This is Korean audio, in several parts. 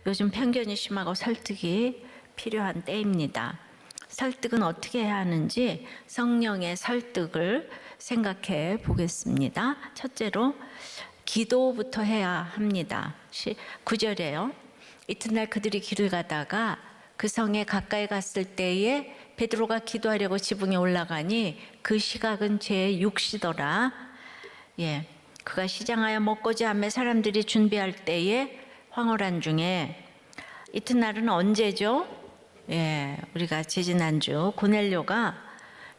요즘 편견이 심하고 설득이 필요한 때입니다. 설득은 어떻게 해야 하는지 성령의 설득을 생각해 보겠습니다. 첫째로 기도부터 해야 합니다. 9절에요. 이튿날 그들이 길을 가다가 그 성에 가까이 갔을 때에 베드로가 기도하려고 지붕에 올라가니 그 시각은 제6시더라. 그가 시장하여 먹고자 하며 사람들이 준비할 때에 황홀한 중에, 이튿날은 언제죠? 우리가 지지난주 고넬료가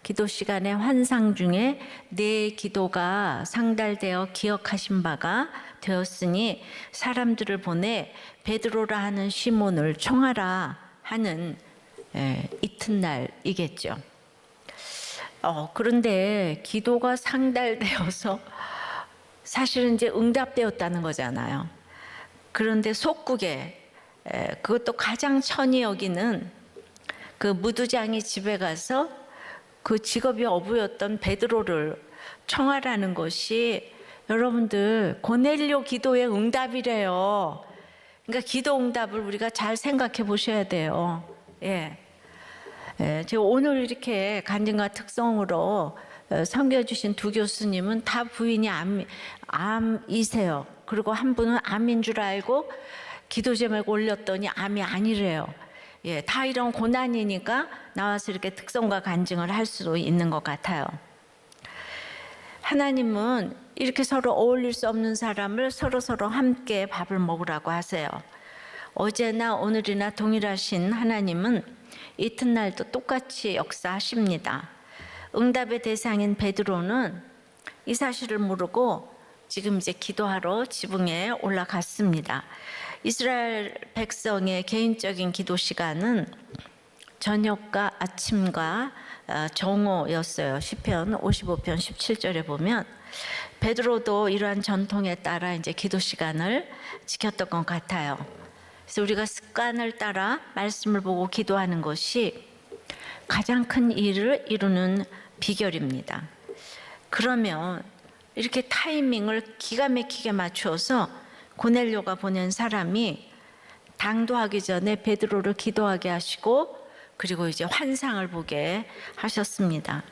기도 시간에 환상 중에 내 기도가 상달되어 기억하신 바가 되었으니 사람들을 보내 베드로라 하는 시몬을 청하라 하는 이튿날이겠죠. 그런데 기도가 상달되어서 사실은 이제 응답되었다는 거잖아요. 그런데 속국에 그것도 가장 천히 여기는 그 무두장이 집에 가서 그 직업이 어부였던 베드로를 청하라는 것이 여러분들 고넬료 기도의 응답이래요. 그러니까 기도 응답을 우리가 잘 생각해 보셔야 돼요. 제가 오늘 이렇게 간증과 특성으로 섬겨주신 두 교수님은 다 부인이 암이세요. 그리고 한 분은 암인 줄 알고 기도 제목 올렸더니 암이 아니래요. 다 이런 고난이니까 나와서 이렇게 특성과 간증을 할 수도 있는 것 같아요. 하나님은 이렇게 서로 어울릴 수 없는 사람을 서로 함께 밥을 먹으라고 하세요. 어제나 오늘이나 동일하신 하나님은 이튿날도 똑같이 역사하십니다. 응답의 대상인 베드로는 이 사실을 모르고 지금 이제 기도하러 지붕에 올라갔습니다. 이스라엘 백성의 개인적인 기도 시간은 저녁과 아침과 정오였어요. 시편 55편 17절에 보면 베드로도 이러한 전통에 따라 이제 기도 시간을 지켰던 것 같아요. 그래서 우리가 습관을 따라 말씀을 보고 기도하는 것이 가장 큰 일을 이루는 비결입니다. 그러면 이렇게 타이밍을 기가 막히게 맞추어서 고넬료가 보낸 사람이 당도하기 전에 베드로를 기도하게 하시고 그리고 이제 환상을 보게 하셨습니다.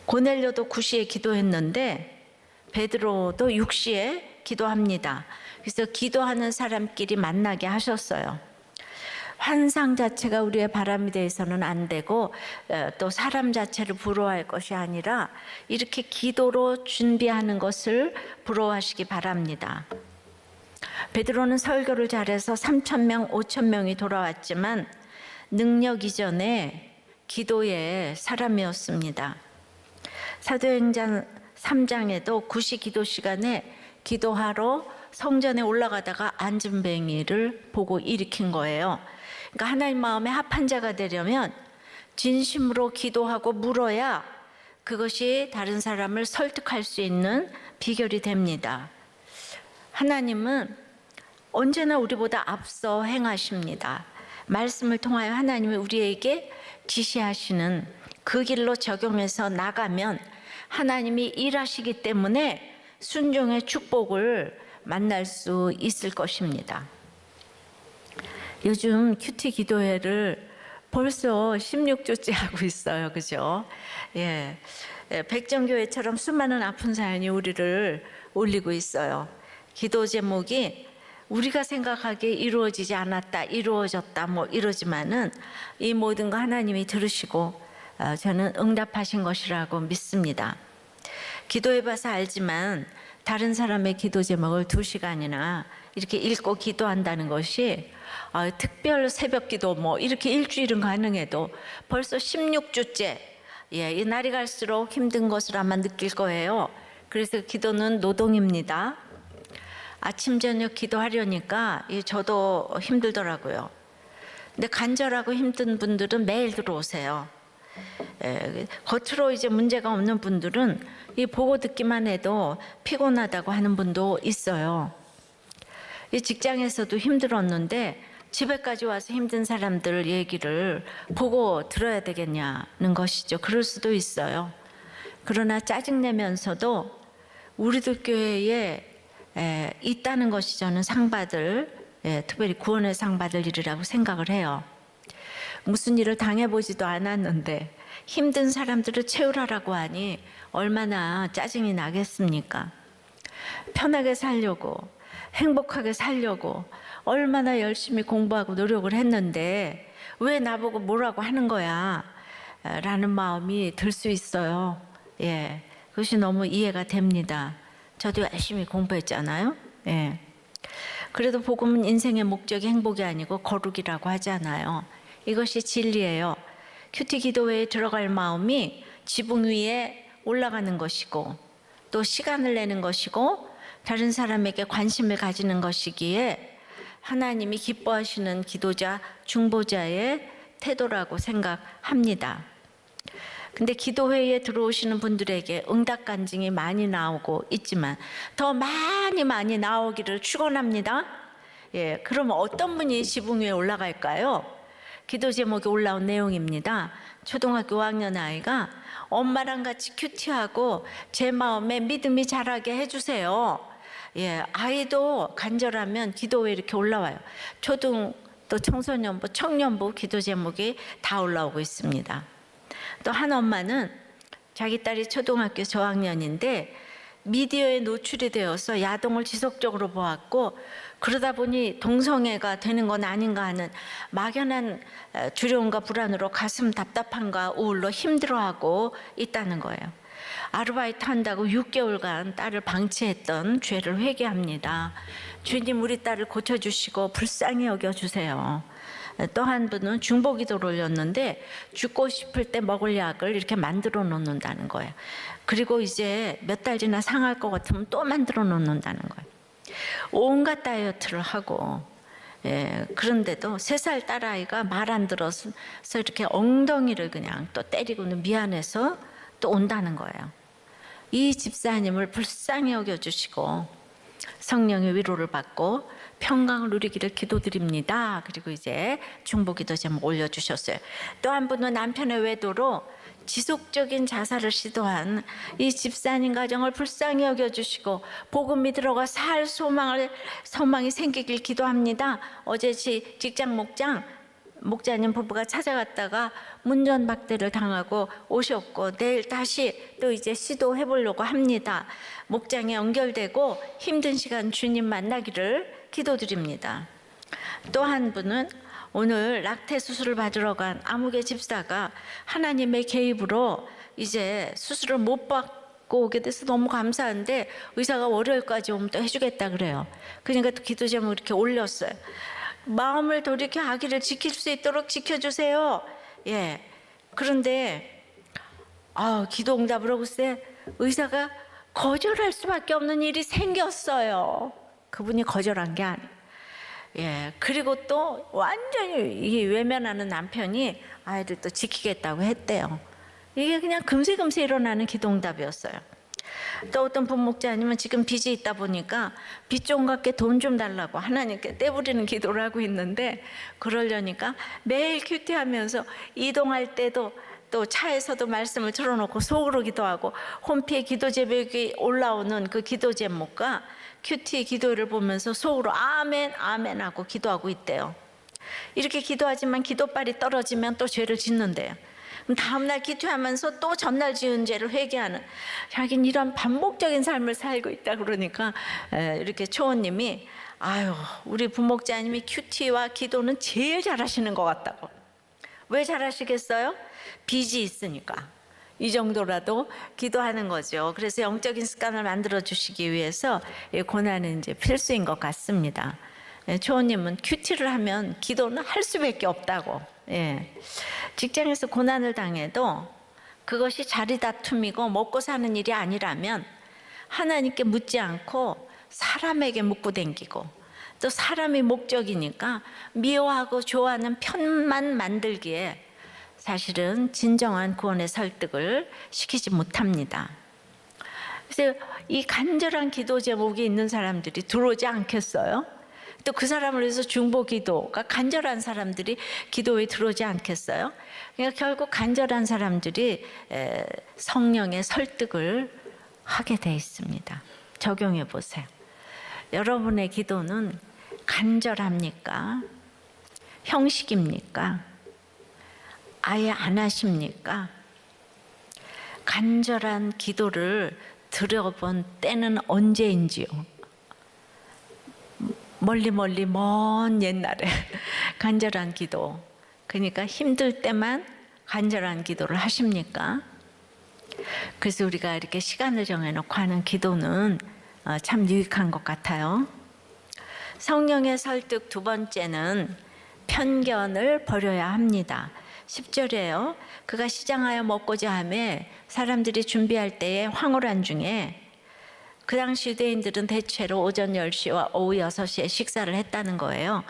고넬료도 9시에 기도했는데 베드로도 6시에 기도합니다. 그래서 기도하는 사람끼리 만나게 하셨어요. 환상 자체가 우리의 바람이 되어서는 안 되고 또 사람 자체를 부러워할 것이 아니라 이렇게 기도로 준비하는 것을 부러워하시기 바랍니다. 베드로는 설교를 잘해서 3,000명, 5,000명이 돌아왔지만 능력 이전에 기도의 사람이었습니다. 사도행전 3장에도 9시 기도 시간에 기도하러 성전에 올라가다가 안진뱅이를 보고 일으킨 거예요. 그러니까 하나님 마음에 합한 자가 되려면 진심으로 기도하고 물어야 그것이 다른 사람을 설득할 수 있는 비결이 됩니다. 하나님은 언제나 우리보다 앞서 행하십니다. 말씀을 통하여 하나님이 우리에게 지시하시는 그 길로 적용해서 나가면 하나님이 일하시기 때문에 순종의 축복을 만날 수 있을 것입니다. 요즘 큐티 기도회를 벌써 16주째 하고 있어요. 그죠? 백정교회처럼 수많은 아픈 사연이 우리를 올리고 있어요. 기도 제목이 우리가 생각하기에 이루어지지 않았다, 이루어졌다 뭐 이러지만은 이 모든 거 하나님이 들으시고 저는 응답하신 것이라고 믿습니다. 기도해봐서 알지만 다른 사람의 기도 제목을 2시간이나 이렇게 읽고 기도한다는 것이 특별 새벽 기도 뭐 이렇게 일주일은 가능해도 벌써 16주째 이 날이 갈수록 힘든 것을 아마 느낄 거예요. 그래서 기도는 노동입니다. 아침 저녁 기도하려니까 저도 힘들더라고요. 근데 간절하고 힘든 분들은 매일 들어오세요. 겉으로 이제 문제가 없는 분들은 이 보고 듣기만 해도 피곤하다고 하는 분도 있어요. 이 직장에서도 힘들었는데 집에까지 와서 힘든 사람들 얘기를 보고 들어야 되겠냐는 것이죠. 그럴 수도 있어요. 그러나 짜증내면서도 우리들 교회에 있다는 것이 저는 상받을 특별히 구원의 상 받을 일이라고 생각을 해요. 무슨 일을 당해보지도 않았는데 힘든 사람들을 채우라라고 하니 얼마나 짜증이 나겠습니까? 편하게 살려고, 행복하게 살려고 얼마나 열심히 공부하고 노력을 했는데 왜 나보고 뭐라고 하는 거야? 라는 마음이 들 수 있어요. 그것이 너무 이해가 됩니다. 저도 열심히 공부했잖아요. 그래도 복음은 인생의 목적이 행복이 아니고 거룩이라고 하잖아요. 이것이 진리예요. 큐티 기도회에 들어갈 마음이 지붕 위에 올라가는 것이고 또 시간을 내는 것이고 다른 사람에게 관심을 가지는 것이기에 하나님이 기뻐하시는 기도자, 중보자의 태도라고 생각합니다. 근데 기도회에 들어오시는 분들에게 응답 간증이 많이 나오고 있지만 더 많이 나오기를 축원합니다. 그럼 어떤 분이 지붕 위에 올라갈까요? 기도 제목에 올라온 내용입니다. 초등학교 5학년 아이가 엄마랑 같이 큐티하고 제 마음에 믿음이 자라게 해주세요. 아이도 간절하면 기도회에 이렇게 올라와요. 초등 또 청소년부, 청년부 기도 제목이 다 올라오고 있습니다. 또 한 엄마는 자기 딸이 초등학교 저학년인데 미디어에 노출이 되어서 야동을 지속적으로 보았고 그러다 보니 동성애가 되는 건 아닌가 하는 막연한 두려움과 불안으로 가슴 답답함과 우울로 힘들어하고 있다는 거예요. 아르바이트 한다고 6개월간 딸을 방치했던 죄를 회개합니다. 주님, 우리 딸을 고쳐주시고 불쌍히 여겨주세요. 또 한 분은 중보기도를 올렸는데 죽고 싶을 때 먹을 약을 이렇게 만들어 놓는다는 거예요. 그리고 이제 몇 달 지나 상할 것 같으면 또 만들어 놓는다는 거예요. 온갖 다이어트를 하고 그런데도 3살 딸아이가 말 안 들어서 이렇게 엉덩이를 그냥 또 때리고는 미안해서 또 온다는 거예요. 이 집사님을 불쌍히 여겨주시고 성령의 위로를 받고 평강을 누리기를 기도드립니다. 그리고 이제 중보기도 제목 올려주셨어요. 또 한 분은 남편의 외도로 지속적인 자살을 시도한 이 집사님 가정을 불쌍히 여겨주시고 복음이 들어가 살 소망이 생기길 기도합니다. 어제 직장 목자님 부부가 찾아갔다가 문전박대를 당하고 오셨고 내일 다시 또 이제 시도해 보려고 합니다. 목장에 연결되고 힘든 시간 주님 만나기를 기도드립니다. 또 한 분은 오늘 낙태 수술을 받으러 간 아무개 집사가 하나님의 개입으로 이제 수술을 못 받고 오게 돼서 너무 감사한데 의사가 월요일까지 오면 또 해주겠다 그래요. 그러니까 또 기도 제목 이렇게 올렸어요. 마음을 돌이켜 아기를 지킬 수 있도록 지켜주세요. 그런데 기도 응답으로 글쎄 의사가 거절할 수밖에 없는 일이 생겼어요. 그분이 거절한 게 아니에요. 그리고 또 완전히 외면하는 남편이 아이를 또 지키겠다고 했대요. 이게 그냥 금세금세 일어나는 기도응답이었어요. 또 어떤 부목자님은 지금 빚이 있다 보니까 빚 좀 갚게 돈 좀 달라고 하나님께 떼부리는 기도를 하고 있는데 그러려니까 매일 큐티하면서 이동할 때도 또 차에서도 말씀을 틀어놓고 속으로 기도하고 홈피에 기도 제목이 올라오는 그 기도 제목과 큐티 기도를 보면서 속으로 아멘 아멘 하고 기도하고 있대요. 이렇게 기도하지만 기도빨이 떨어지면 또 죄를 짓는데요. 그럼 다음날 기도하면서 또 전날 지은 죄를 회개하는 자기는 이런 반복적인 삶을 살고 있다 그러니까 이렇게 초원님이 우리 부목자님이 큐티와 기도는 제일 잘하시는 것 같다고. 왜 잘하시겠어요? 빚이 있으니까. 이 정도라도 기도하는 거죠. 그래서 영적인 습관을 만들어 주시기 위해서 고난은 이제 필수인 것 같습니다. 초원님은 큐티를 하면 기도는 할 수밖에 없다고. 직장에서 고난을 당해도 그것이 자리다툼이고 먹고 사는 일이 아니라면 하나님께 묻지 않고 사람에게 묻고 댕기고 또 사람이 목적이니까 미워하고 좋아하는 편만 만들기에 사실은 진정한 구원의 설득을 시키지 못합니다. 그래서 이 간절한 기도 제목이 있는 사람들이 들어오지 않겠어요? 또 그 사람을 위해서 중보 기도가 간절한 사람들이 기도에 들어오지 않겠어요? 그러니까 결국 간절한 사람들이 성령의 설득을 하게 돼 있습니다. 적용해 보세요. 여러분의 기도는 간절합니까? 형식입니까? 아예 안 하십니까? 간절한 기도를 드려본 때는 언제인지요? 멀리 먼 옛날에 간절한 기도. 그러니까 힘들 때만 간절한 기도를 하십니까? 그래서 우리가 이렇게 시간을 정해놓고 하는 기도는 참 유익한 것 같아요. 성령의 설득 두 번째는 편견을 버려야 합니다. 10절에요. 그가 시장하여 먹고자 하매 사람들이 준비할 때에 황홀한 중에, 그 당시 유대인들은 대체로 오전 10시와 오후 6시에 식사를 했다는 거예요.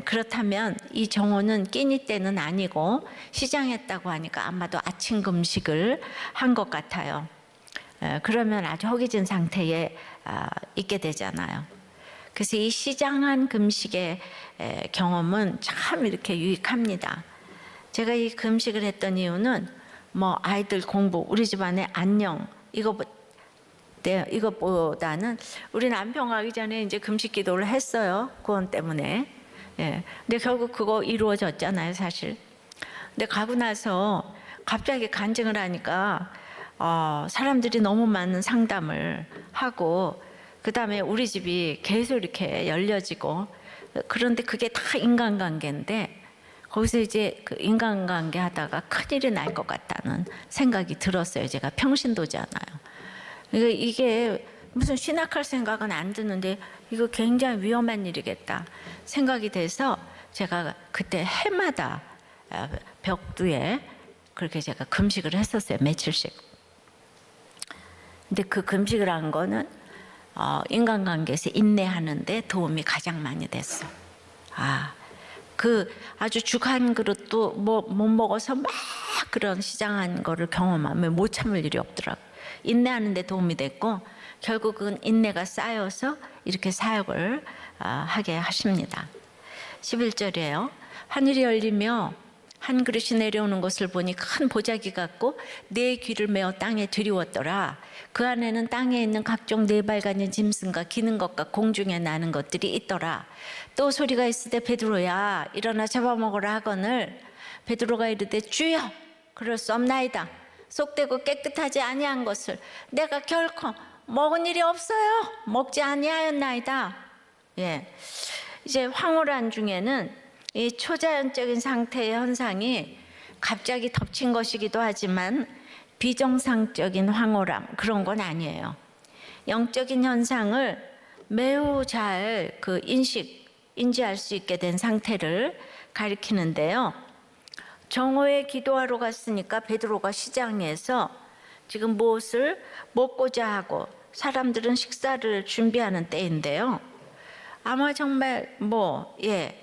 그렇다면 이 정오는 끼니 때는 아니고 시장했다고 하니까 아마도 아침 금식을 한 것 같아요. 그러면 아주 허기진 상태에 있게 되잖아요. 그래서 이 시장한 금식의 경험은 참 이렇게 유익합니다. 제가 이 금식을 했던 이유는 뭐 아이들 공부, 우리 집안의 안녕 이것보다는 우리 남편 가기 전에 이제 금식 기도를 했어요. 구원 때문에. 근데 결국 그거 이루어졌잖아요, 사실. 근데 가고 나서 갑자기 간증을 하니까 사람들이 너무 많은 상담을 하고, 그 다음에 우리 집이 계속 이렇게 열려지고, 그런데 그게 다 인간관계인데 거기서 이제 그 인간관계 하다가 큰일이 날 것 같다는 생각이 들었어요. 제가 평신도잖아요. 그러니까 이게 무슨 신학할 생각은 안 드는데 이거 굉장히 위험한 일이겠다 생각이 돼서 제가 그때 해마다 벽두에 그렇게 제가 금식을 했었어요. 며칠씩. 근데 그 금식을 한 거는 인간관계에서 인내하는 데 도움이 가장 많이 됐어. 그 아주 죽 한 그릇도 못 먹어서 막 그런 시장한 거를 경험하면 못 참을 일이 없더라고. 인내하는 데 도움이 됐고, 결국은 인내가 쌓여서 이렇게 사역을 하게 하십니다. 11절이에요. 하늘이 열리며 한 그릇이 내려오는 것을 보니 큰 보자기 같고 네 귀를 메어 땅에 들이웠더라. 그 안에는 땅에 있는 각종 네 발가진 짐승과 기는 것과 공중에 나는 것들이 있더라. 또 소리가 있으되 베드로야 일어나 잡아먹으라 하거늘 베드로가 이르되 주여 그럴 수 없나이다. 속되고 깨끗하지 아니한 것을 내가 결코 먹은 일이 없어요. 먹지 아니하였나이다. 이제 황홀한 중에는 이 초자연적인 상태의 현상이 갑자기 덮친 것이기도 하지만 비정상적인 황홀함, 그런 건 아니에요. 영적인 현상을 매우 잘 인지할 수 있게 된 상태를 가리키는데요. 정오에 기도하러 갔으니까 베드로가 시장에서 지금 무엇을 먹고자 하고 사람들은 식사를 준비하는 때인데요. 아마 정말 이제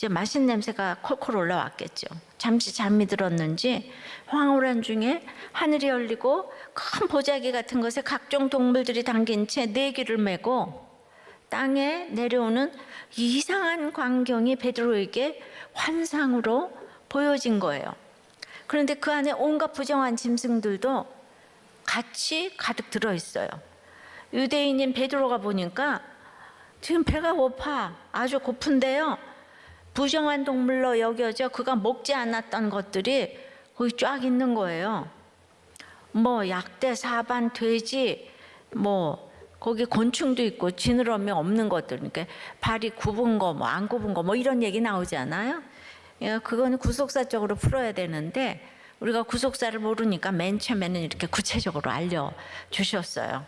맛있는 냄새가 콜콜 올라왔겠죠. 잠시 잠이 들었는지 황홀한 중에 하늘이 열리고 큰 보자기 같은 것에 각종 동물들이 담긴 채 네 귀를 메고 땅에 내려오는 이상한 광경이 베드로에게 환상으로 보여진 거예요. 그런데 그 안에 온갖 부정한 짐승들도 같이 가득 들어있어요. 유대인인 베드로가 보니까 지금 배가 고파, 아주 고픈데요. 부정한 동물로 여겨져 그가 먹지 않았던 것들이 거기 쫙 있는 거예요. 약대, 사반, 돼지, 거기 곤충도 있고 지느러미 없는 것들, 그러니까 발이 굽은 거, 안 굽은 거, 이런 얘기 나오잖아요. 그거는 구속사적으로 풀어야 되는데 우리가 구속사를 모르니까 맨 처음에는 이렇게 구체적으로 알려주셨어요.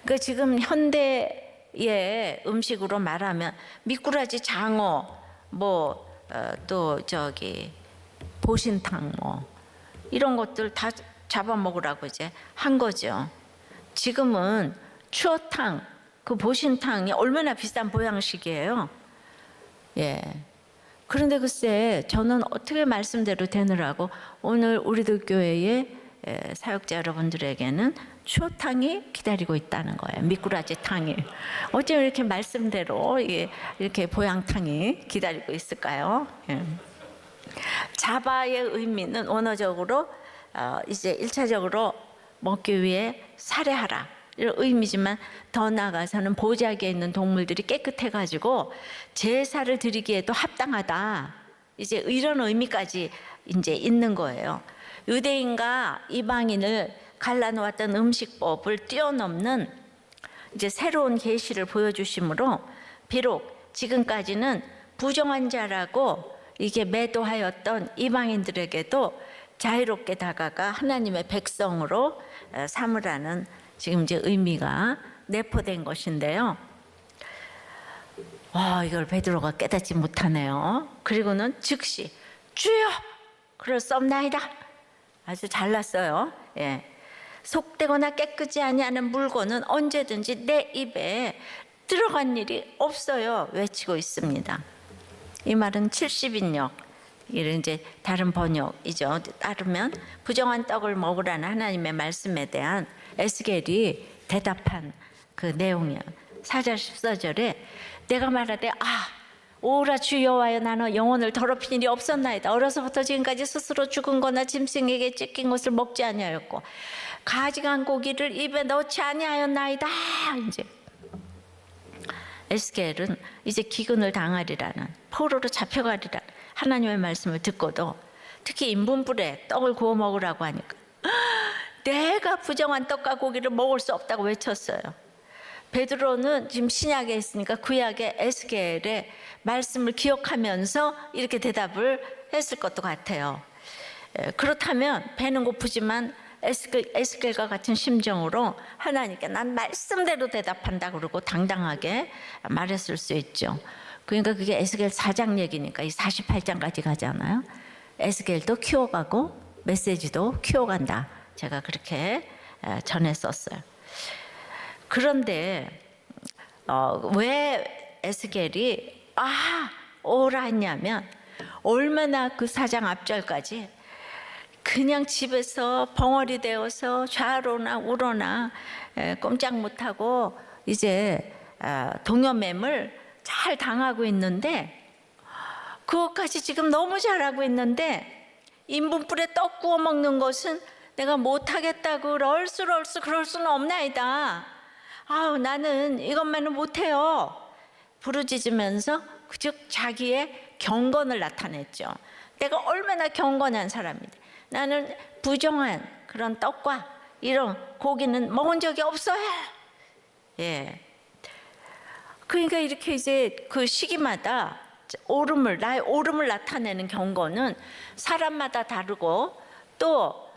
그러니까 지금 현대의 음식으로 말하면 미꾸라지, 장어, 보신탕 이런 것들 다 잡아먹으라고 이제 한 거죠. 지금은 추어탕, 그 보신탕이 얼마나 비싼 보양식이에요. 그런데 글쎄 저는 어떻게 말씀대로 되느라고 오늘 우리들 교회의 사역자 여러분들에게는 추어탕이 기다리고 있다는 거예요. 미꾸라지 탕이. 어쩜 이렇게 말씀대로 이렇게 보양탕이 기다리고 있을까요? 자바의 의미는 원어적으로 이제 1차적으로 먹기 위해 살해하라 이런 의미지만 더 나아가서는 보자기에 있는 동물들이 깨끗해가지고 제사를 드리기에도 합당하다. 이제 이런 의미까지 이제 있는 거예요. 유대인과 이방인을 갈라놓았던 음식법을 뛰어넘는 이제 새로운 계시를 보여주심으로 비록 지금까지는 부정한 자라고 이게 매도하였던 이방인들에게도 자유롭게 다가가 하나님의 백성으로 삼으라는 지금 이제 의미가 내포된 것인데요. 이걸 베드로가 깨닫지 못하네요. 그리고는 즉시 주여 그럴싸옵나이다. 아주 잘났어요. 예. 속되거나 깨끗이 아니하는 물건은 언제든지 내 입에 들어간 일이 없어요. 외치고 있습니다. 이 말은 70인역, 이런 이제 다른 번역이죠. 따르면 부정한 떡을 먹으라는 하나님의 말씀에 대한 에스겔이 대답한 그 내용이에요. 4절 14절에 내가 말하되 오라 주 여호와여 나는 영혼을 더럽힌 일이 없었나이다. 어려서부터 지금까지 스스로 죽은 거나 짐승에게 찢긴 것을 먹지 아니하였고 가증한 고기를 입에 넣지 아니하였나이다. 이제 에스겔은 이제 기근을 당하리라는, 포로로 잡혀가리라는 하나님의 말씀을 듣고도 특히 인분불에 떡을 구워 먹으라고 하니까 내가 부정한 떡과 고기를 먹을 수 없다고 외쳤어요. 베드로는 지금 신약에 있으니까 구약의 에스겔의 말씀을 기억하면서 이렇게 대답을 했을 것도 같아요. 그렇다면 배는 고프지만 에스겔과 같은 심정으로 하나님께 난 말씀대로 대답한다 그러고 당당하게 말했을 수 있죠. 그러니까 그게 에스겔 4장 얘기니까 이 48장까지 가잖아요. 에스겔도 키워가고 메시지도 키워간다. 제가 그렇게 전했었어요. 그런데 왜 에스겔이 오라 했냐면 얼마나 그 4장 앞절까지 그냥 집에서 벙어리 되어서 좌로나 우로나 꼼짝 못하고 이제 동여매물 잘 당하고 있는데 그것까지 지금 너무 잘하고 있는데 인분불에 떡 구워 먹는 것은 내가 못하겠다고 럴수 그럴 수는 없나이다. 나는 이것만은 못해요. 부르짖으면서 즉 자기의 경건을 나타냈죠. 내가 얼마나 경건한 사람인데 나는 부정한 그런 떡과 이런 고기는 먹은 적이 없어요. 예. 그러니까 이렇게 이제 그 시기마다 나의 오름을 나타내는 경건은 사람마다 다르고 또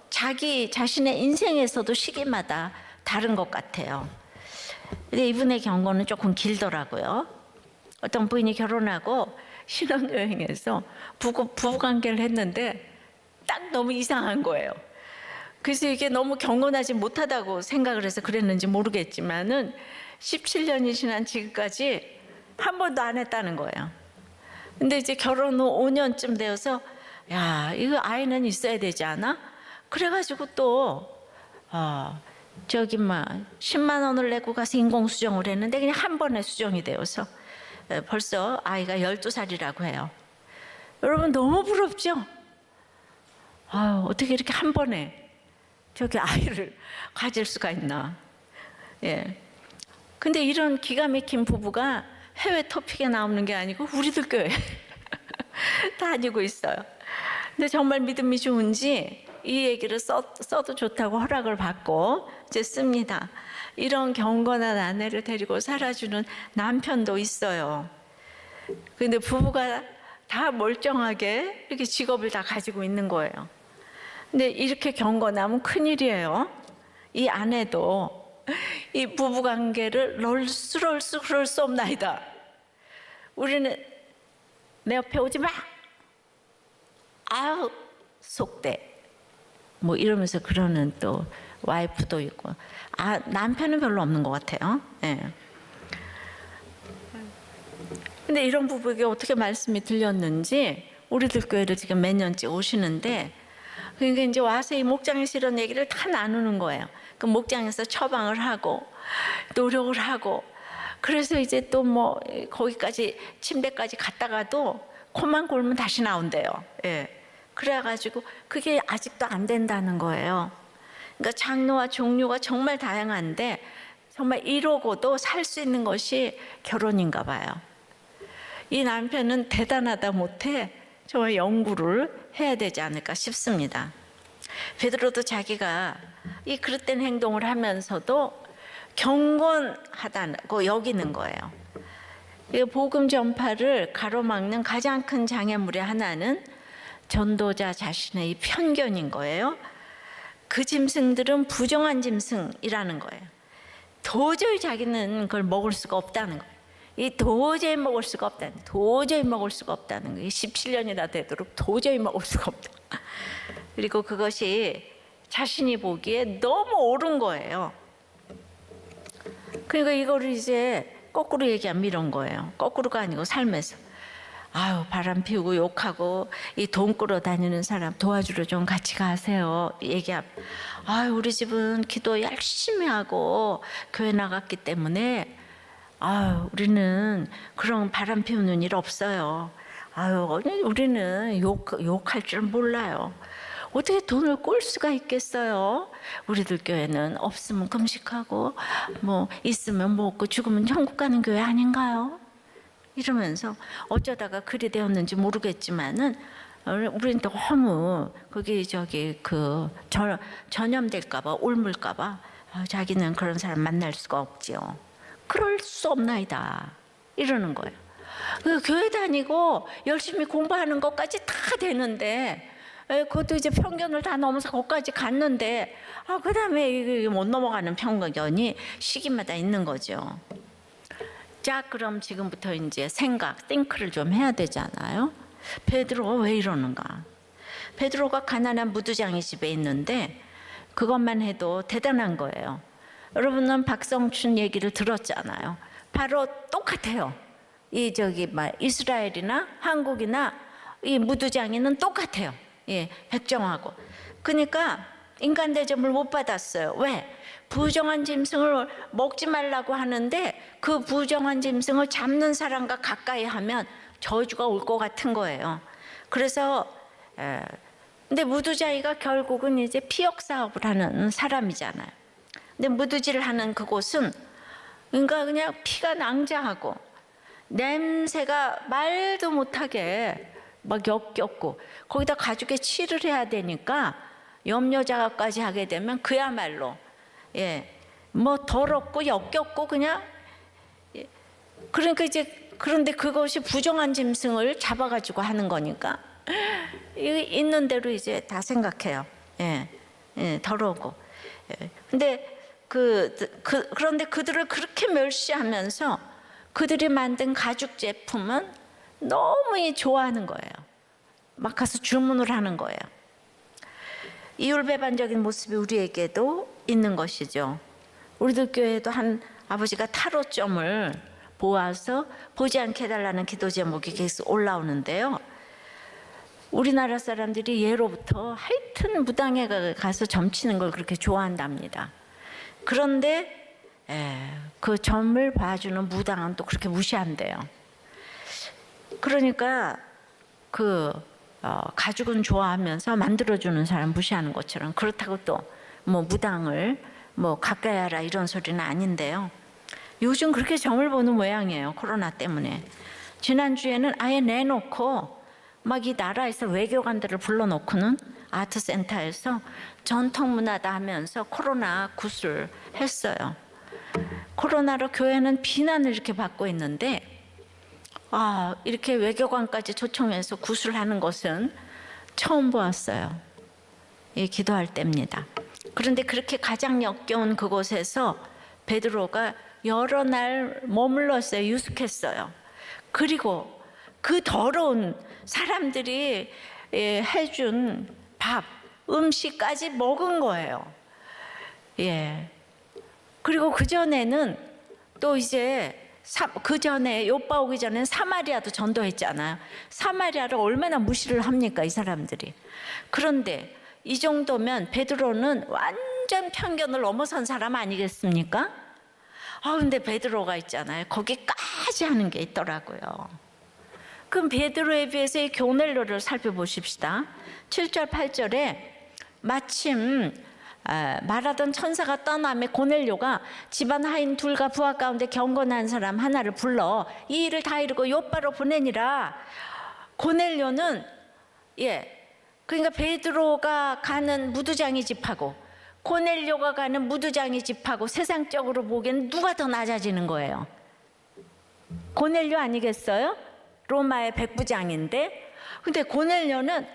자기 자신의 인생에서도 시기마다 다른 것 같아요. 근데 이분의 경고는 조금 길더라고요. 어떤 부인이 결혼하고 신혼여행에서 부부관계를 했는데 딱 너무 이상한 거예요. 그래서 이게 너무 경건하지 못하다고 생각을 해서 그랬는지 모르겠지만은 17년이 지난 지금까지 한 번도 안 했다는 거예요. 근데 이제 결혼 후 5년쯤 되어서 이거 아이는 있어야 되지 않아? 그래가지고 또 10만 원을 내고 가서 인공수정을 했는데 그냥 한 번에 수정이 되어서 벌써 아이가 12살이라고 해요. 여러분 너무 부럽죠? 어떻게 이렇게 한 번에 저기 아이를 가질 수가 있나? 예. 근데 이런 기가 막힌 부부가 해외 토픽에 나오는 게 아니고 우리들 교회 다니고 있어요. 근데 정말 믿음이 좋은지 이 얘기를 써도 좋다고 허락을 받고 이제 씁니다. 이런 경건한 아내를 데리고 살아주는 남편도 있어요. 근데 부부가 다 멀쩡하게 이렇게 직업을 다 가지고 있는 거예요. 근데 이렇게 경건하면 큰일이에요. 이 아내도 이 부부관계를 그럴 수 없나이다. 우리는 내 옆에 오지 마. 속대. 뭐 이러면서 그러는 또 와이프도 있고. 남편은 별로 없는 것 같아요. 예. 근데 이런 부부에게 어떻게 말씀이 들렸는지 우리들 교회를 지금 몇 년째 오시는데 그러니까 이제 와서 이 목장에서 이런 얘기를 다 나누는 거예요. 그 목장에서 처방을 하고 노력을 하고 그래서 이제 또 뭐 거기까지 침대까지 갔다가도 코만 골면 다시 나온대요. 예. 그래가지고 그게 아직도 안 된다는 거예요. 그러니까 장르와 종류가 정말 다양한데 정말 이러고도 살 수 있는 것이 결혼인가 봐요. 이 남편은 대단하다 못해 정말 연구를 해야 되지 않을까 싶습니다. 베드로도 자기가 이 그릇된 행동을 하면서도 경건하다고 여기는 거예요. 이 복음 전파를 가로막는 가장 큰 장애물의 하나는 전도자 자신의 이 편견인 거예요. 그 짐승들은 부정한 짐승이라는 거예요. 도저히 자기는 그걸 먹을 수가 없다는 거예요. 이 도저히 먹을 수가 없다는 거예요. 도저히 먹을 수가 없다는 거예요. 17년이나 되도록 도저히 먹을 수가 없다. 그리고 그것이 자신이 보기에 너무 옳은 거예요. 그러니까 이거를 이제 거꾸로 얘기하면 이런 거예요. 거꾸로가 아니고 삶에서 아유 바람 피우고 욕하고 이 돈 끌어 다니는 사람 도와주러 좀 같이 가세요. 얘기하면 아유 우리 집은 기도 열심히 하고 교회 나갔기 때문에 아유 우리는 그런 바람 피우는 일 없어요. 아유 우리는 욕할 줄 몰라요. 어떻게 돈을 꿀 수가 있겠어요? 우리들 교회는 없으면 금식하고 뭐 있으면 먹고 죽으면 천국 가는 교회 아닌가요? 이러면서 어쩌다가 그리 되었는지 모르겠지만은 우리는 너무 거기 전염될까봐 옮을까봐 자기는 그런 사람 만날 수가 없지요. 그럴 수 없나이다 이러는 거예요. 교회 다니고 열심히 공부하는 것까지 다 되는데 그것도 이제 편견을 다 넘어서 거기까지 갔는데 그 다음에 못 넘어가는 편견이 시기마다 있는 거죠. 자 그럼 지금부터 이제 띵크를 좀 해야 되잖아요. 베드로가 왜 이러는가? 베드로가 가난한 무두장의 집에 있는데 그것만 해도 대단한 거예요. 여러분은 박성춘 얘기를 들었잖아요. 바로 똑같아요. 이스라엘이나 한국이나 이 무두장이는 똑같아요. 예, 백정하고. 그러니까 인간 대접을 못 받았어요. 왜? 부정한 짐승을 먹지 말라고 하는데 그 부정한 짐승을 잡는 사람과 가까이 하면 저주가 올 것 같은 거예요. 그래서 근데 무두자이가 결국은 이제 피역 사업을 하는 사람이잖아요. 근데 무두질을 하는 그곳은 그러니까 그냥 피가 낭자하고 냄새가 말도 못하게 막 역겹고 거기다 가죽에 칠을 해야 되니까 염료 작업까지 하게 되면 그야말로 뭐 더럽고 역겹고 그냥 그러니까 이제 그런데 그것이 부정한 짐승을 잡아가지고 하는 거니까 있는 대로 이제 다 생각해요. 더러우고. 근데 그런데 그들을 그렇게 멸시하면서 그들이 만든 가죽 제품은 너무 좋아하는 거예요. 막 가서 주문을 하는 거예요. 이율배반적인 모습이 우리에게도 있는 것이죠. 우리들 교회에도 한 아버지가 타로점을 보아서 보지 않게 해달라는 기도 제목이 계속 올라오는데요. 우리나라 사람들이 예로부터 하여튼 무당에 가서 점치는 걸 그렇게 좋아한답니다. 그런데 그 점을 봐주는 무당은 또 그렇게 무시한대요. 그러니까 가죽은 좋아하면서 만들어주는 사람 무시하는 것처럼 그렇다고 또 뭐 무당을 뭐 가까이 하라 이런 소리는 아닌데요. 요즘 그렇게 점을 보는 모양이에요. 코로나 때문에. 지난주에는 아예 내놓고 막 이 나라에서 외교관들을 불러놓고는 아트센터에서 전통문화다 하면서 코로나 굿을 했어요. 코로나로 교회는 비난을 이렇게 받고 있는데 이렇게 외교관까지 초청해서 굿을 하는 것은 처음 보았어요. 기도할 때입니다. 그런데 그렇게 가장 역겨운 그곳에서 베드로가 여러 날 머물렀어요. 유숙했어요. 그리고 그 더러운 사람들이 해준 밥, 음식까지 먹은 거예요. 그리고 그전에는 또 이제 그전에 요빠 오기 전에는 사마리아도 전도했잖아요. 사마리아를 얼마나 무시를 합니까 이 사람들이. 그런데 이 정도면 베드로는 완전 편견을 넘어선 사람 아니겠습니까? 근데 베드로가 있잖아요. 거기까지 하는 게 있더라고요. 그럼 베드로에 비해서 이 교넬로를 살펴보십시다. 7절 8절에 마침 말하던 천사가 떠남에 고넬료가 집안 하인 둘과 부하 가운데 경건한 사람 하나를 불러 이 일을 다 이루고 요바로 보내니라. 고넬료는 그러니까 베드로가 가는 무두장이 집하고 고넬료가 가는 무두장이 집하고 세상적으로 보기에는 누가 더 낮아지는 거예요? 고넬료 아니겠어요? 로마의 백부장인데. 근데 고넬료는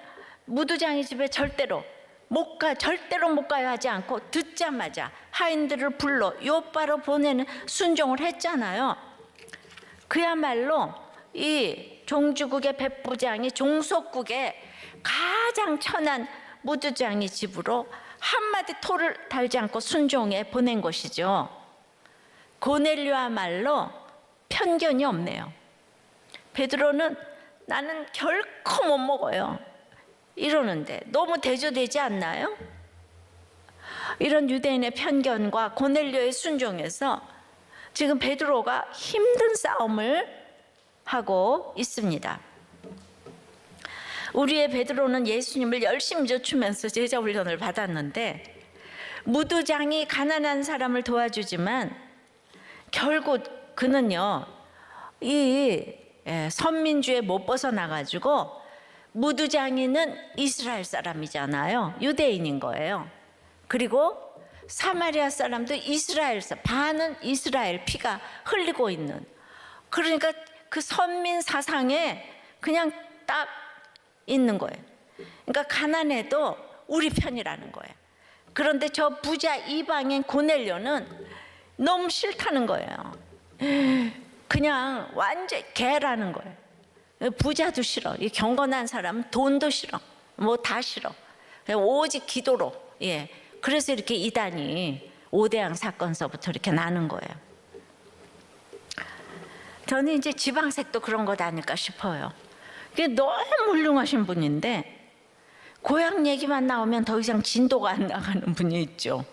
무두장이 집에 절대로 못 가요 하지 않고 듣자마자 하인들을 불러 요바로 보내는 순종을 했잖아요. 그야말로 이 종주국의 백부장이 종속국의 가장 천한 무두장이 집으로 한마디 토를 달지 않고 순종해 보낸 것이죠. 고넬료야말로 편견이 없네요. 베드로는 나는 결코 못 먹어요 이러는데 너무 대조되지 않나요? 이런 유대인의 편견과 고넬료의 순종에서 지금 베드로가 힘든 싸움을 하고 있습니다. 우리의 베드로는 예수님을 열심히 쫓으면서 제자 훈련을 받았는데 무두장이 가난한 사람을 도와주지만 결국 그는요 이 선민주에 못 벗어나가지고 무두장이는 이스라엘 사람이잖아요. 유대인인 거예요. 그리고 사마리아 사람도 이스라엘 반은 이스라엘 피가 흘리고 있는, 그러니까 그 선민 사상에 그냥 딱 있는 거예요. 그러니까 가난해도 우리 편이라는 거예요. 그런데 저 부자 이방인 고넬료는 너무 싫다는 거예요. 그냥 완전 개라는 거예요. 부자도 싫어. 이 경건한 사람은 돈도 싫어. 뭐 다 싫어. 오직 기도로. 그래서 이렇게 이단이 오대양 사건서부터 이렇게 나는 거예요. 저는 이제 지방색도 그런 것 아닐까 싶어요. 이게 너무 훌륭하신 분인데 고향 얘기만 나오면 더 이상 진도가 안 나가는 분이 있죠.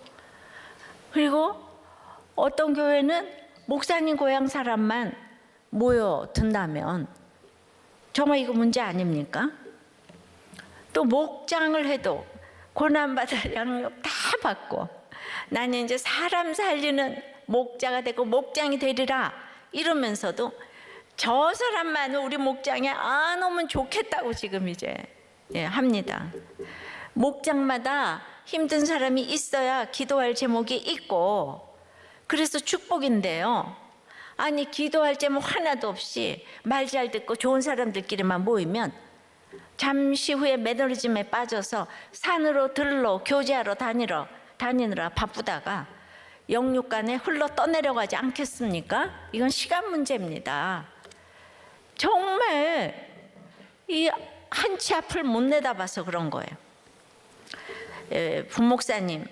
그리고 어떤 교회는 목사님 고향 사람만 모여든다면 정말 이거 문제 아닙니까? 또 목장을 해도 고난받아 양육 다 받고 나는 이제 사람 살리는 목자가 되고 목장이 되리라 이러면서도 저 사람만은 우리 목장에 안 오면 좋겠다고 지금 이제 합니다. 목장마다 힘든 사람이 있어야 기도할 제목이 있고 그래서 축복인데요. 아니 기도할 제목 하나도 없이 말 잘 듣고 좋은 사람들끼리만 모이면 잠시 후에 매너리즘에 빠져서 산으로 들로 교제하러 다니느라 바쁘다가 영육간에 흘러 떠내려가지 않겠습니까? 이건 시간 문제입니다. 정말 이 한치 앞을 못 내다봐서 그런 거예요. 부목사님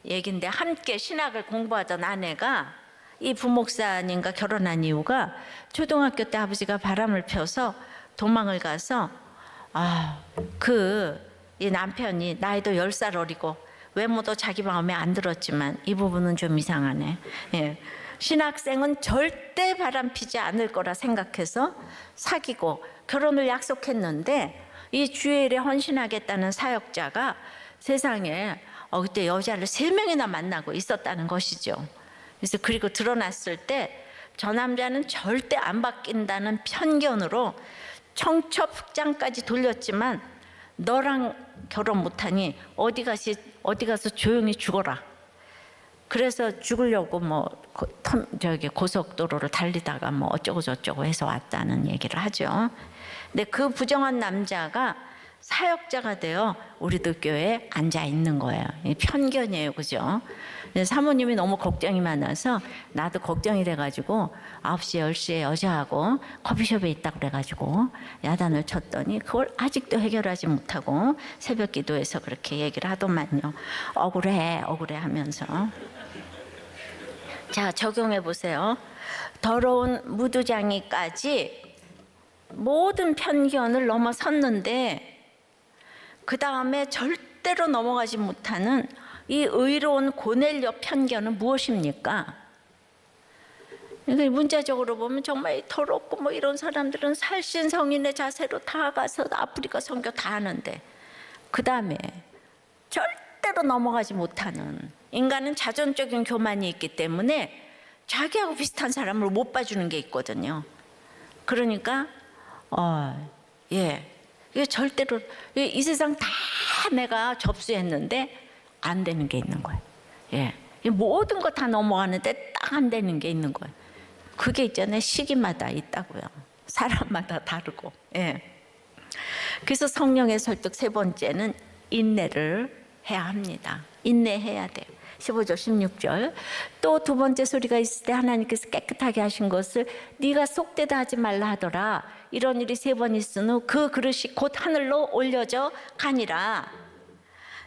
얘긴데 함께 신학을 공부하던 아내가 이 부목사님과 결혼한 이유가 초등학교 때 아버지가 바람을 펴서 도망을 가서 이 남편이 나이도 10살 어리고 외모도 자기 마음에 안 들었지만 이 부분은 좀 이상하네. 신학생은 절대 바람 피지 않을 거라 생각해서 사귀고 결혼을 약속했는데 이 주일에 헌신하겠다는 사역자가 세상에 그때 여자를 3명이나 만나고 있었다는 것이죠. 그래서 그리고 드러났을 때 저 남자는 절대 안 바뀐다는 편견으로 청첩장까지 돌렸지만 너랑 결혼 못하니 어디 가서 조용히 죽어라. 그래서 죽으려고 고속도로를 달리다가 어쩌고 저쩌고 해서 왔다는 얘기를 하죠. 근데 그 부정한 남자가 사역자가 되어 우리들 교회에 앉아 있는 거예요. 편견이에요, 그죠? 사모님이 너무 걱정이 많아서 나도 걱정이 돼가지고 9시, 10시에 여자하고 커피숍에 있다고 그래가지고 야단을 쳤더니 그걸 아직도 해결하지 못하고 새벽 기도에서 그렇게 얘기를 하더만요. 억울해 하면서. 자, 적용해 보세요. 더러운 무두장이까지 모든 편견을 넘어섰는데 그 다음에 절대로 넘어가지 못하는 이 의로운 고넬료 편견은 무엇입니까? 문자적으로 보면 정말 더럽고 이런 사람들은 살신성인의 자세로 다 가서 아프리카 선교 다 하는데 그 다음에 절대로 절대로 넘어가지 못하는, 인간은 자존적인 교만이 있기 때문에 자기하고 비슷한 사람을 못 봐주는 게 있거든요. 그러니까 이게 절대로 이 세상 다 내가 접수했는데 안 되는 게 있는 거예요. 이 모든 거 다 넘어가는데 딱 안 되는 게 있는 거예요. 그게 있잖아요. 시기마다 있다고요. 사람마다 다르고. 그래서 성령의 설득 세 번째는 인내를 해야 합니다. 인내해야 돼요. 15절 16절. 또 두 번째 소리가 있을 때 하나님께서 깨끗하게 하신 것을 네가 속되다 하지 말라 하더라. 이런 일이 세 번 있은 후 그 그릇이 곧 하늘로 올려져 가니라.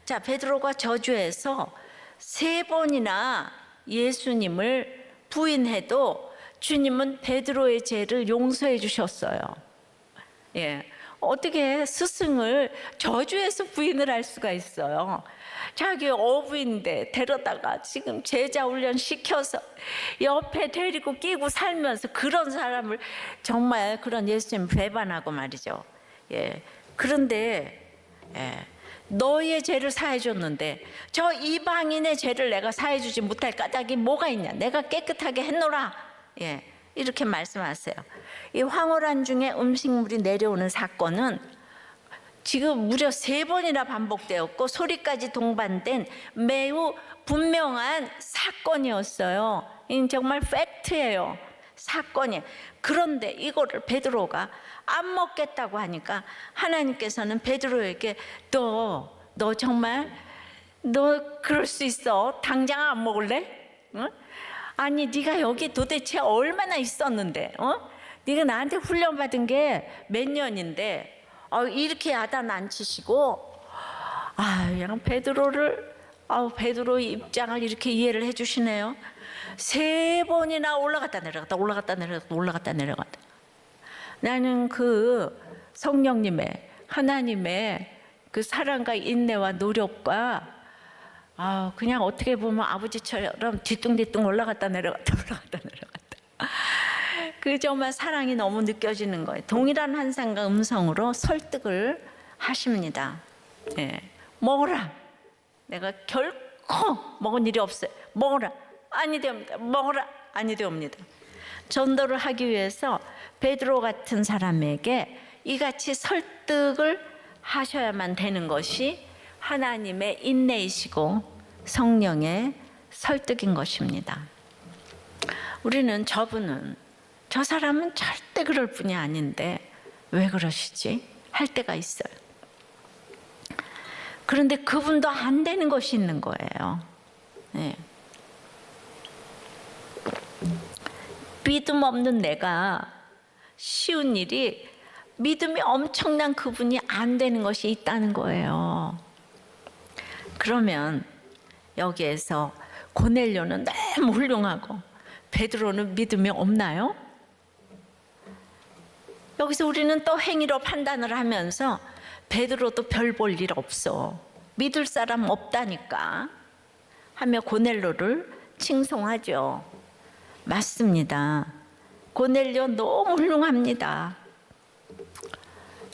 자, 베드로가 저주에서 세 번이나 예수님을 부인해도 주님은 베드로의 죄를 용서해 주셨어요. 어떻게 스승을 저주해서 부인을 할 수가 있어요? 자기 어부인데 데려다가 지금 제자 훈련 시켜서 옆에 데리고 끼고 살면서 그런 사람을 정말 그런 예수님 배반하고 말이죠. 그런데 너의 죄를 사해 줬는데 저 이방인의 죄를 내가 사해 주지 못할 까닭이 뭐가 있냐? 내가 깨끗하게 했노라. 이렇게 말씀하세요. 이 황홀한 중에 음식물이 내려오는 사건은 지금 무려 세 번이나 반복되었고 소리까지 동반된 매우 분명한 사건이었어요. 정말 팩트예요. 사건이. 그런데 이거를 베드로가 안 먹겠다고 하니까 하나님께서는 베드로에게 너 정말 너 그럴 수 있어? 당장 안 먹을래? 응? 아니 네가 여기 도대체 얼마나 있었는데? 네가 나한테 훈련받은 게 몇 년인데 이렇게 야단 안 치시고 그냥 베드로의 입장을 이렇게 이해를 해주시네요. 세 번이나 올라갔다 내려갔다 올라갔다 내려갔다 올라갔다 내려갔다. 나는 그 성령님의 하나님의 그 사랑과 인내와 노력과 그냥 어떻게 보면 아버지처럼 뒤뚱뒤뚱 올라갔다 내려갔다 올라갔다 내려갔다. 그 정말 사랑이 너무 느껴지는 거예요. 동일한 환상과 음성으로 설득을 하십니다. 먹어라. 내가 결코 먹은 일이 없어요. 먹어라. 아니 되옵니다. 먹어라. 아니 되옵니다. 전도를 하기 위해서 베드로 같은 사람에게 이같이 설득을 하셔야만 되는 것이 하나님의 인내이시고 성령의 설득인 것입니다. 우리는 저 사람은 절대 그럴 뿐이 아닌데 왜 그러시지? 할 때가 있어요. 그런데 그분도 안 되는 것이 있는 거예요. 믿음 없는 내가 쉬운 일이 믿음이 엄청난 그분이 안 되는 것이 있다는 거예요. 그러면 여기에서 고넬료는 너무 훌륭하고 베드로는 믿음이 없나요? 여기서 우리는 또 행위로 판단을 하면서 베드로도 별 볼 일 없어. 믿을 사람 없다니까 하며 고넬료를 칭송하죠. 맞습니다. 고넬료 너무 훌륭합니다.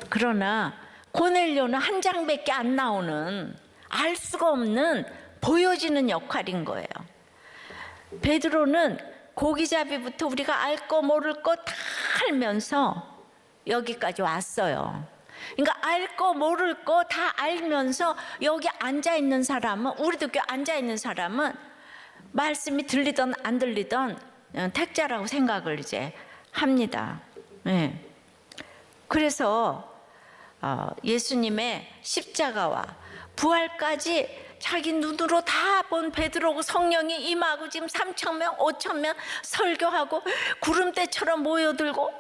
그러나 고넬료는 한 장밖에 안 나오는 알 수가 없는 보여지는 역할인 거예요. 베드로는 고기잡이부터 우리가 알 거 모를 거 다 알면서 여기까지 왔어요. 그러니까 알 거 모를 거 다 알면서 여기 앉아 있는 사람은 우리도 여기 앉아 있는 사람은 말씀이 들리던 안 들리던 택자라고 생각을 이제 합니다. 그래서 예수님의 십자가와 부활까지 자기 눈으로 다 본 베드로고 성령이 임하고 지금 3,000명, 5,000명 설교하고 구름대처럼 모여들고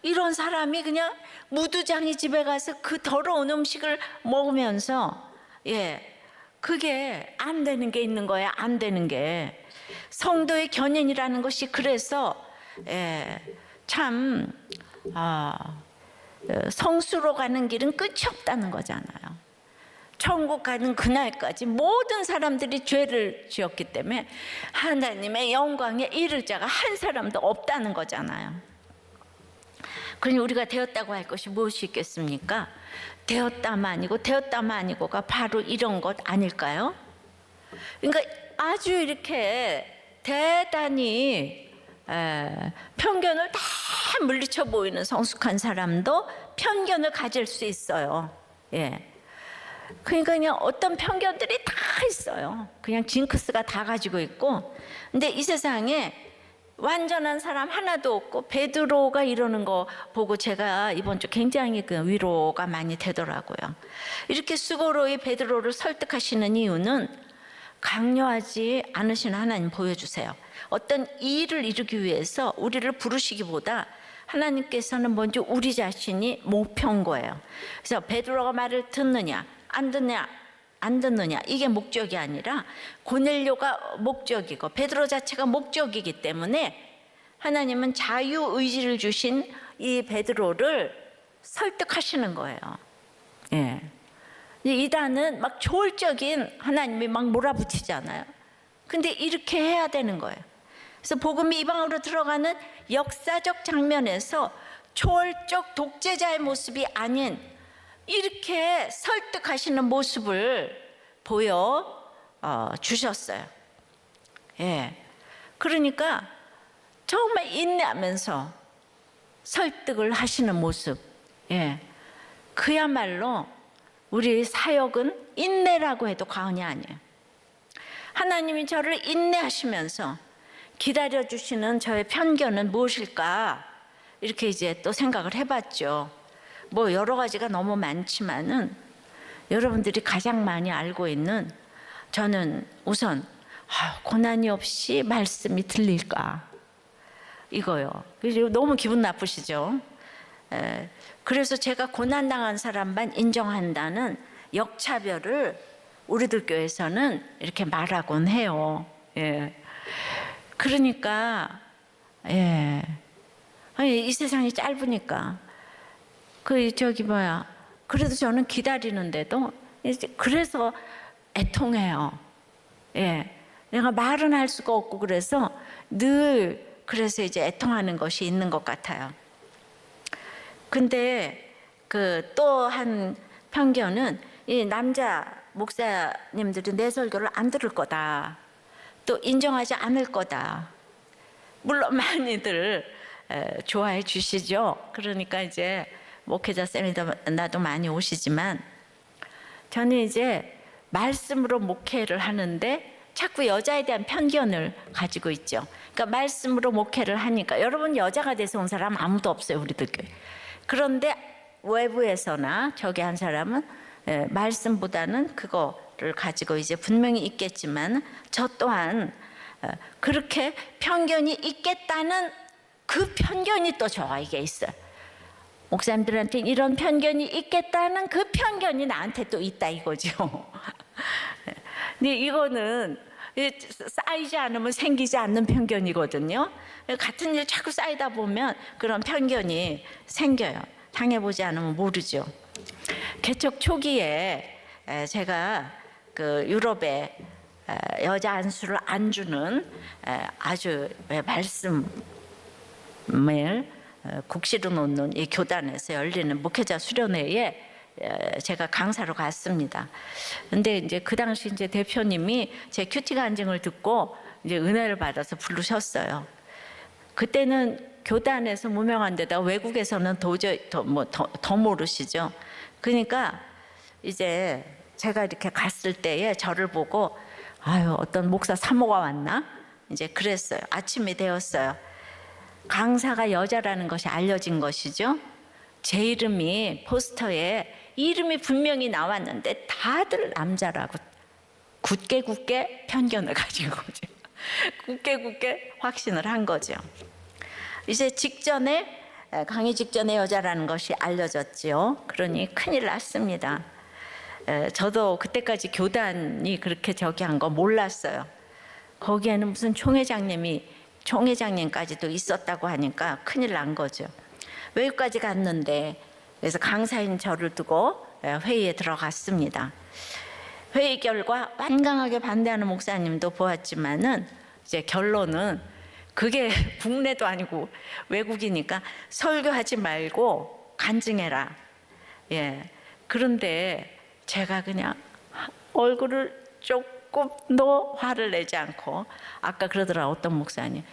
이런 사람이 그냥 무두장이 집에 가서 그 더러운 음식을 먹으면서 그게 안 되는 게 있는 거예요. 안 되는 게. 성도의 견인이라는 것이 그래서 참 성수로 가는 길은 끝이 없다는 거잖아요. 천국 가는 그날까지 모든 사람들이 죄를 지었기 때문에 하나님의 영광에 이를 자가 한 사람도 없다는 거잖아요. 그러니 우리가 되었다고 할 것이 무엇이 있겠습니까? 되었다만 아니고가 바로 이런 것 아닐까요? 그러니까 아주 이렇게 대단히 편견을 다 물리쳐 보이는 성숙한 사람도 편견을 가질 수 있어요. 예. 그러니까 그냥 어떤 편견들이 다 있어요. 그냥 징크스가 다 가지고 있고. 근데 이 세상에 완전한 사람 하나도 없고, 베드로가 이러는 거 보고 제가 이번 주 굉장히 그 위로가 많이 되더라고요. 이렇게 수고로이 베드로를 설득하시는 이유는 강요하지 않으시는 하나님 보여주세요. 어떤 일을 이루기 위해서 우리를 부르시기보다 하나님께서는 먼저 우리 자신이 목표인 거예요. 그래서 베드로가 말을 듣느냐 안 듣느냐 이게 목적이 아니라 고넬료가 목적이고 베드로 자체가 목적이기 때문에 하나님은 자유의지를 주신 이 베드로를 설득하시는 거예요. 예. 이단은 막 조울적인 하나님이 막 몰아붙이잖아요. 근데 이렇게 해야 되는 거예요. 그래서 복음이 이방으로 들어가는 역사적 장면에서 초월적 독재자의 모습이 아닌 이렇게 설득하시는 모습을 보여 주셨어요. 예. 그러니까 정말 인내하면서 설득을 하시는 모습. 예. 그야말로 우리 사역은 인내라고 해도 과언이 아니에요. 하나님이 저를 인내하시면서 기다려주시는 저의 편견은 무엇일까? 이렇게 이제 또 생각을 해봤죠. 뭐 여러 가지가 너무 많지만은 여러분들이 가장 많이 알고 있는, 저는 우선 고난이 없이 말씀이 들릴까? 이거요. 너무 기분 나쁘시죠? 그래서 제가 고난당한 사람만 인정한다는 역차별을 우리들 교회에서는 이렇게 말하곤 해요. 예. 그러니까 아니, 이 세상이 짧으니까 그래도 저는 기다리는데도 그래서 애통해요. 예. 내가 말은 할 수가 없고 그래서 그래서 이제 애통하는 것이 있는 것 같아요. 근데 그 또 한 편견은 이 남자 목사님들이 내 설교를 안 들을 거다, 또 인정하지 않을 거다. 물론 많이들 좋아해 주시죠. 그러니까 이제 목회자 세미나도 많이 오시지만 저는 이제 말씀으로 목회를 하는데 자꾸 여자에 대한 편견을 가지고 있죠. 그러니까 말씀으로 목회를 하니까, 여러분 여자가 돼서 온 사람 아무도 없어요, 우리들 교회. 그런데 외부에서나 저기 한 사람은 말씀보다는 그거를 가지고 이제 분명히 있겠지만, 저 또한 그렇게 편견이 있겠다는 그 편견이 또 저에게 있어요. 목사님들한테 이런 편견이 있겠다는 그 편견이 나한테 또 있다 이거죠. 근데 이거는 쌓이지 않으면 생기지 않는 편견이거든요. 같은 일 자꾸 쌓이다 보면 그런 편견이 생겨요. 당해보지 않으면 모르죠. 개척 초기에 제가 그 유럽에 여자 안수를 안 주는 아주 말씀을 국시로 놓는 이 교단에서 열리는 목회자 수련회에 제가 강사로 갔습니다. 근데 이제 그 당시 이제 대표님이 제 큐티 간증을 듣고 이제 은혜를 받아서 부르셨어요. 그때는 교단에서 무명한 데다 외국에서는 도저히 더 모르시죠. 그러니까 이제 제가 이렇게 갔을 때에 저를 보고 어떤 목사 사모가 왔나? 이제 그랬어요. 아침이 되었어요. 강사가 여자라는 것이 알려진 것이죠. 제 이름이 포스터에 이름이 분명히 나왔는데 다들 남자라고 굳게 편견을 가진 거죠. 굳게 확신을 한 거죠. 이제 강의 직전에 여자라는 것이 알려졌지요. 그러니 큰일 났습니다. 저도 그때까지 교단이 그렇게 저기 한 거 몰랐어요. 거기에는 무슨 총회장님까지도 있었다고 하니까 큰일 난 거죠. 외국까지 갔는데, 그래서 강사인 저를 두고 회의에 들어갔습니다. 회의 결과 완강하게 반대하는 목사님도 보았지만은 이제 결론은 그게 국내도 아니고 외국이니까 설교하지 말고 간증해라. 예. 그런데 제가 그냥 얼굴을 쪽 조금도 화를 내지 않고, 아까 그러더라 어떤 목사님,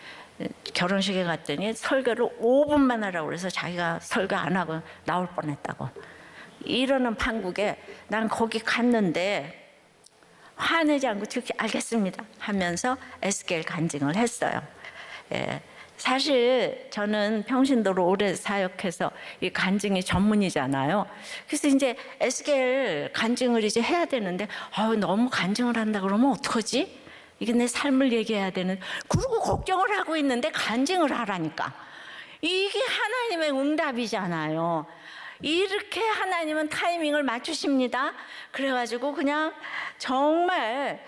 결혼식에 갔더니 설교를 5분만 하라고 그래서 자기가 설교 안 하고 나올 뻔했다고. 이러는 판국에 난 거기 갔는데 화내지 않고 그렇게 알겠습니다 하면서 에스겔 간증을 했어요. 예, 사실 저는 평신도로 오래 사역해서 이 간증이 전문이잖아요. 그래서 이제 에스겔 간증을 이제 해야 되는데 너무 간증을 한다 그러면 어떡하지? 이게 내 삶을 얘기해야 되는, 그러고 걱정을 하고 있는데 간증을 하라니까. 이게 하나님의 응답이잖아요. 이렇게 하나님은 타이밍을 맞추십니다. 그래가지고 그냥 정말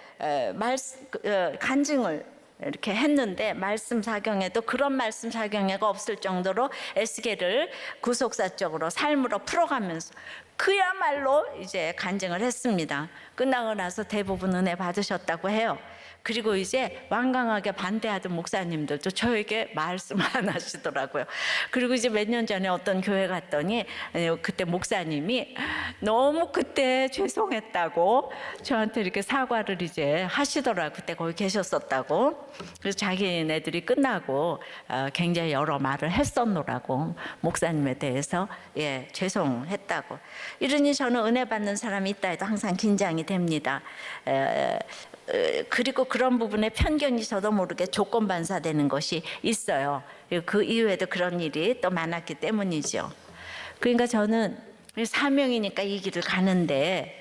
간증을 이렇게 했는데, 말씀 사경에도 그런 말씀 사경회가 없을 정도로 에스겔을 구속사적으로 삶으로 풀어가면서 그야말로 이제 간증을 했습니다. 끝나고 나서 대부분 은혜 받으셨다고 해요. 그리고 이제 완강하게 반대하던 목사님들도 저에게 말씀 안 하시더라고요. 그리고 이제 몇 년 전에 어떤 교회 갔더니 그때 목사님이 너무 그때 죄송했다고 저한테 이렇게 사과를 이제 하시더라고요. 그때 거기 계셨었다고. 그래서 자기네들이 끝나고 굉장히 여러 말을 했었노라고, 목사님에 대해서. 예, 죄송했다고. 이러니 저는 은혜 받는 사람이 있다 해도 항상 긴장이 됩니다. 그리고 그런 부분에 편견이 저도 모르게 조건반사되는 것이 있어요. 그 이후에도 그런 일이 또 많았기 때문이죠. 그러니까 저는 사명이니까 이 길을 가는데,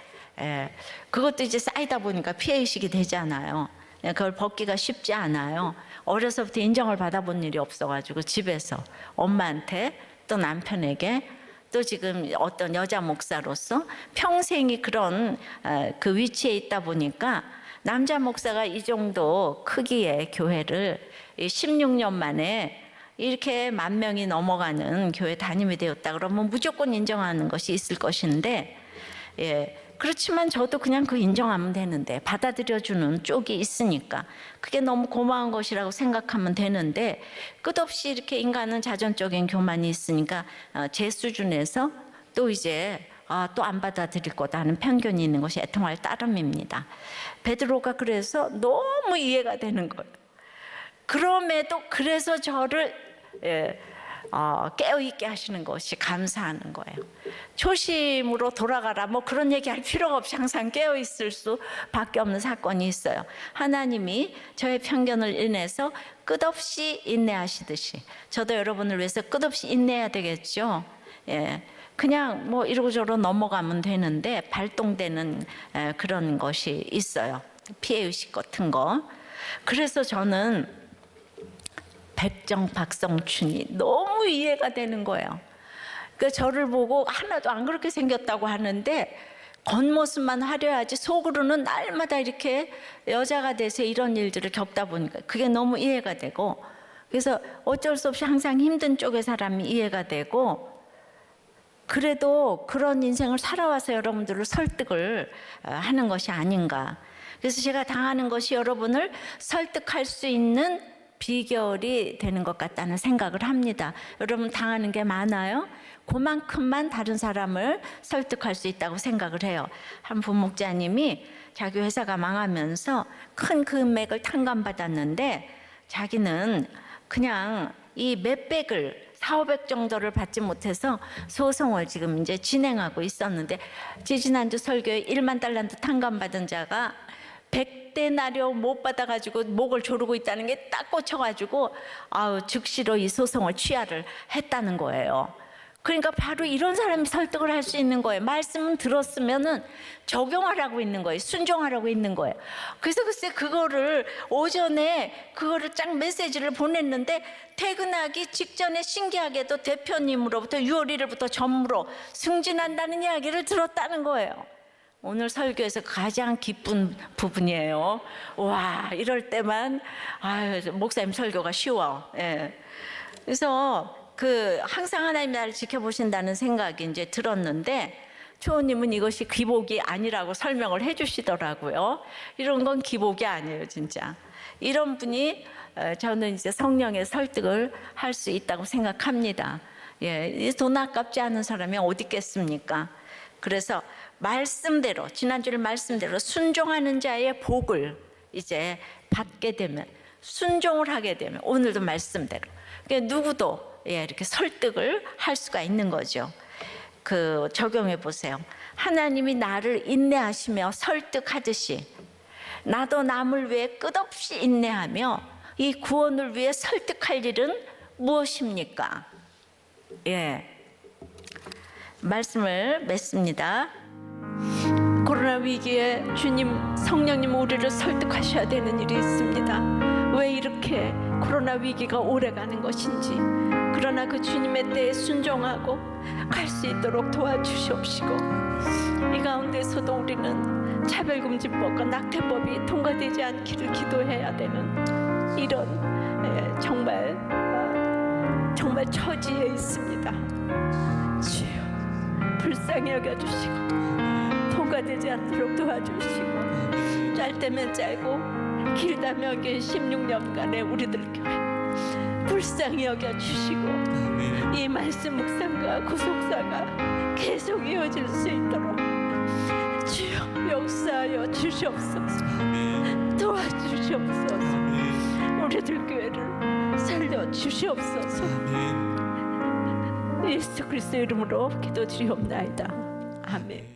그것도 이제 쌓이다 보니까 피해의식이 되잖아요. 그걸 벗기가 쉽지 않아요. 어려서부터 인정을 받아본 일이 없어가지고 집에서 엄마한테 또 남편에게 또 지금 어떤 여자 목사로서 평생이 그런 그 위치에 있다 보니까, 남자 목사가 이 정도 크기의 교회를 16년 만에 이렇게 10,000명이 넘어가는 교회 담임이 되었다 그러면 무조건 인정하는 것이 있을 것인데, 예, 그렇지만 저도 그냥 그 인정하면 되는데, 받아들여주는 쪽이 있으니까 그게 너무 고마운 것이라고 생각하면 되는데, 끝없이 이렇게 인간은 자존적인 교만이 있으니까 제 수준에서 또 이제 또 안 받아들일 거다 하는 편견이 있는 것이 애통할 따름입니다. 베드로가 그래서 너무 이해가 되는 거예요. 그럼에도 그래서 저를 깨어있게 하시는 것이 감사하는 거예요. 초심으로 돌아가라 뭐 그런 얘기할 필요가 없이 항상 깨어있을 수밖에 없는 사건이 있어요. 하나님이 저의 편견을 인해서 끝없이 인내하시듯이 저도 여러분을 위해서 끝없이 인내해야 되겠죠. 예. 그냥 뭐 이러고저러고 넘어가면 되는데 발동되는 그런 것이 있어요. 피해의식 같은 거. 그래서 저는 백정 박성춘이 너무 이해가 되는 거예요. 그 저를 보고 하나도 안 그렇게 생겼다고 하는데 겉모습만 화려하지 속으로는 날마다 이렇게 여자가 돼서 이런 일들을 겪다 보니까 그게 너무 이해가 되고, 그래서 어쩔 수 없이 항상 힘든 쪽의 사람이 이해가 되고, 그래도 그런 인생을 살아와서 여러분들을 설득을 하는 것이 아닌가. 그래서 제가 당하는 것이 여러분을 설득할 수 있는 비결이 되는 것 같다는 생각을 합니다. 여러분 당하는 게 많아요. 그만큼만 다른 사람을 설득할 수 있다고 생각을 해요. 한 부목자님이 자기 회사가 망하면서 큰 금액을 탕감받았는데 자기는 그냥 이 몇백을 400, 500 정도를 받지 못해서 소송을 지금 이제 진행하고 있었는데, 지지난주 설교에 1만 달란트 탕감받은 자가 100데나리온 못 받아가지고 목을 조르고 있다는 게 딱 꽂혀가지고 즉시로 이 소송을 취하를 했다는 거예요. 그러니까 바로 이런 사람이 설득을 할 수 있는 거예요. 말씀은 들었으면은 적용하라고 있는 거예요. 순종하라고 있는 거예요. 그래서 글쎄 그거를 오전에 그거를 쫙 메시지를 보냈는데 퇴근하기 직전에 신기하게도 대표님으로부터 6월 1일부터 전무로 승진한다는 이야기를 들었다는 거예요. 오늘 설교에서 가장 기쁜 부분이에요. 와, 이럴 때만 목사님 설교가 쉬워. 예. 그래서 항상 하나님 나를 지켜보신다는 생각이 이제 들었는데, 초호님은 이것이 기복이 아니라고 설명을 해주시더라고요. 이런 건 기복이 아니에요, 진짜. 이런 분이 저는 이제 성령의 설득을 할 수 있다고 생각합니다. 예, 돈 아깝지 않은 사람이 어디 있겠습니까? 그래서 말씀대로, 지난주에 말씀대로 순종하는 자의 복을 이제 받게 되면, 순종을 하게 되면, 오늘도 말씀대로 그러니까 누구도 이렇게 설득을 할 수가 있는 거죠. 적용해 보세요. 하나님이 나를 인내하시며 설득하듯이 나도 남을 위해 끝없이 인내하며 이 구원을 위해 설득할 일은 무엇입니까? 말씀을 맺습니다. 코로나 위기에 주님, 성령님 우리를 설득하셔야 되는 일이 있습니다. 왜 이렇게 코로나 위기가 오래가는 것인지, 그러나 그 주님의 때에 순종하고 갈 수 있도록 도와주시옵시고, 이 가운데서도 우리는 차별금지법과 낙태법이 통과되지 않기를 기도해야 되는 이런 정말 처지에 있습니다. 주여, 불쌍히 여겨주시고 통과되지 않도록 도와주시고, 짧다면 짧고 길다면 긴 16년간의 우리들 교회 불쌍히 여겨주시고, 이 말씀 묵상과 구속사가 계속 이어질 수 있도록 주여 역사하여 주시옵소서. 도와주시옵소서. 우리들 교회를 살려주시옵소서. 예수 그리스도 이름으로 기도드리옵나이다. 아멘.